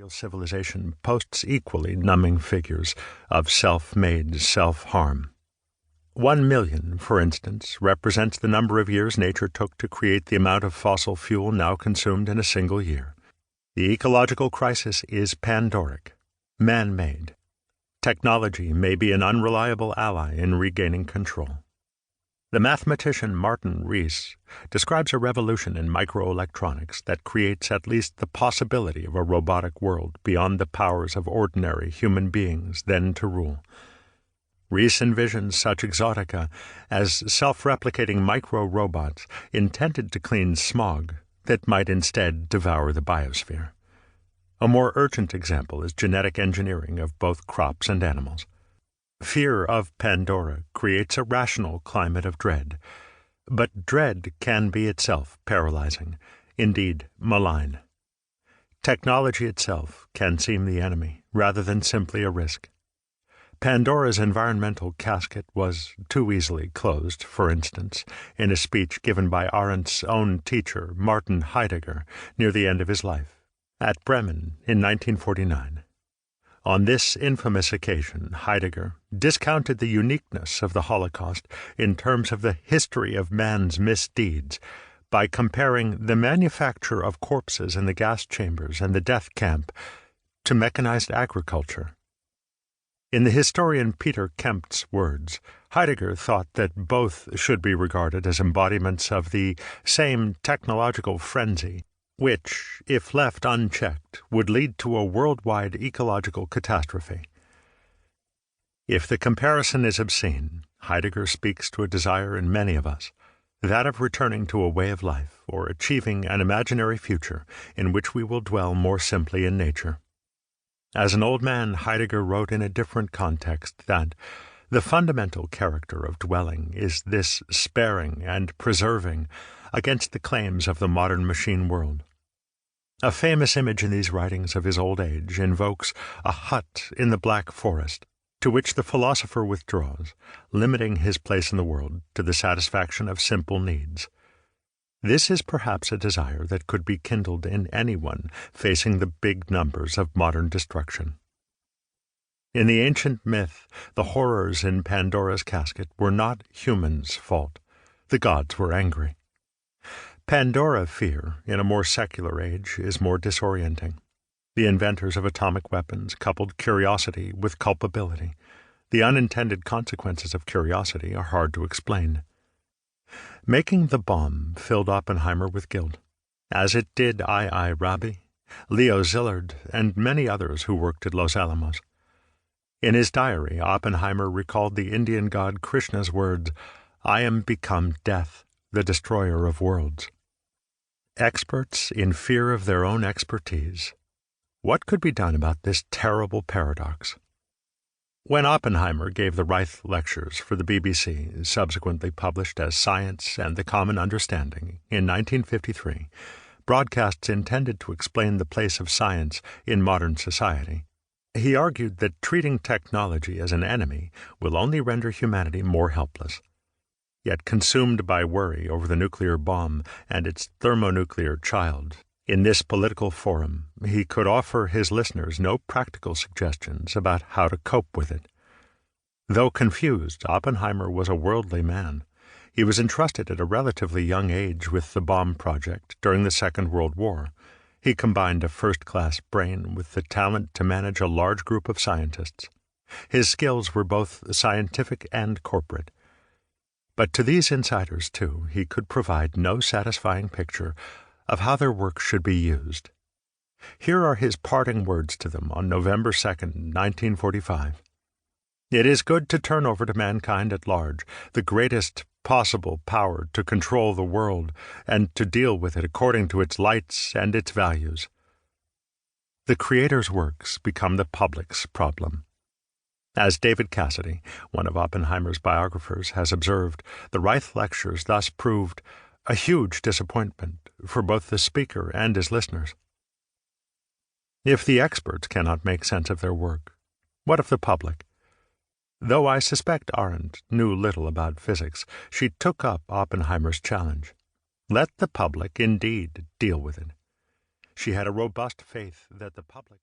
industrial civilization posts equally numbing figures of self-made self-harm. 1 million, for instance, represents the number of years nature took to create the amount of fossil fuel now consumed in a single year. The ecological crisis is Pandoric, man-made. Technology may be an unreliable ally in regaining control. The mathematician Martin Rees describes a revolution in microelectronics that creates at least the possibility of a robotic world beyond the powers of ordinary human beings then to rule. Rees envisions such exotica as self-replicating micro-robots intended to clean smog that might instead devour the biosphere. A more urgent example is genetic engineering of both crops and animals. Fear of Pandora creates a rational climate of dread, but dread can be itself paralyzing, indeed malign. Technology itself can seem the enemy rather than simply a risk. Pandora's environmental casket was too easily closed, for instance, in a speech given by Arendt's own teacher, Martin Heidegger, near the end of his life, at Bremen in 1949. On this infamous occasion, Heidegger discounted the uniqueness of the Holocaust in terms of the history of man's misdeeds by comparing the manufacture of corpses in the gas chambers and the death camp to mechanized agriculture. In the historian Peter Kempt's words, Heidegger thought that both should be regarded as embodiments of the same technological frenzy, which, if left unchecked, would lead to a worldwide ecological catastrophe. If the comparison is obscene, Heidegger speaks to a desire in many of us, that of returning to a way of life or achieving an imaginary future in which we will dwell more simply in nature. As an old man, Heidegger wrote in a different context that the fundamental character of dwelling is this sparing and preserving against the claims of the modern machine world. A famous image in these writings of his old age invokes a hut in the Black Forest, to which the philosopher withdraws, limiting his place in the world to the satisfaction of simple needs. This is perhaps a desire that could be kindled in anyone facing the big numbers of modern destruction. In the ancient myth, the horrors in Pandora's casket were not humans' fault. The gods were angry. Pandora fear, in a more secular age, is more disorienting. The inventors of atomic weapons coupled curiosity with culpability. The unintended consequences of curiosity are hard to explain. Making the bomb filled Oppenheimer with guilt, as it did I. Rabi, Leo Szilard, and many others who worked at Los Alamos. In his diary, Oppenheimer recalled the Indian god Krishna's words, "I am become death, the destroyer of worlds." Experts in fear of their own expertise. What could be done about this terrible paradox? When Oppenheimer gave the Reith Lectures for the BBC, subsequently published as Science and the Common Understanding in 1953, broadcasts intended to explain the place of science in modern society, he argued that treating technology as an enemy will only render humanity more helpless. Yet consumed by worry over the nuclear bomb and its thermonuclear child, in this political forum, he could offer his listeners no practical suggestions about how to cope with it. Though confused, Oppenheimer was a worldly man. He was entrusted at a relatively young age with the bomb project during the Second World War. He combined a first-class brain with the talent to manage a large group of scientists. His skills were both scientific and corporate. But to these insiders, too, he could provide no satisfying picture of how their work should be used. Here are his parting words to them on November 2nd, 1945. "It is good to turn over to mankind at large the greatest possible power to control the world and to deal with it according to its lights and its values. The Creator's works become the public's problem." As David Cassidy, one of Oppenheimer's biographers, has observed, the Reith Lectures thus proved a huge disappointment for both the speaker and his listeners. If the experts cannot make sense of their work, what of the public? Though I suspect Arendt knew little about physics, she took up Oppenheimer's challenge. Let the public indeed deal with it. She had a robust faith that the public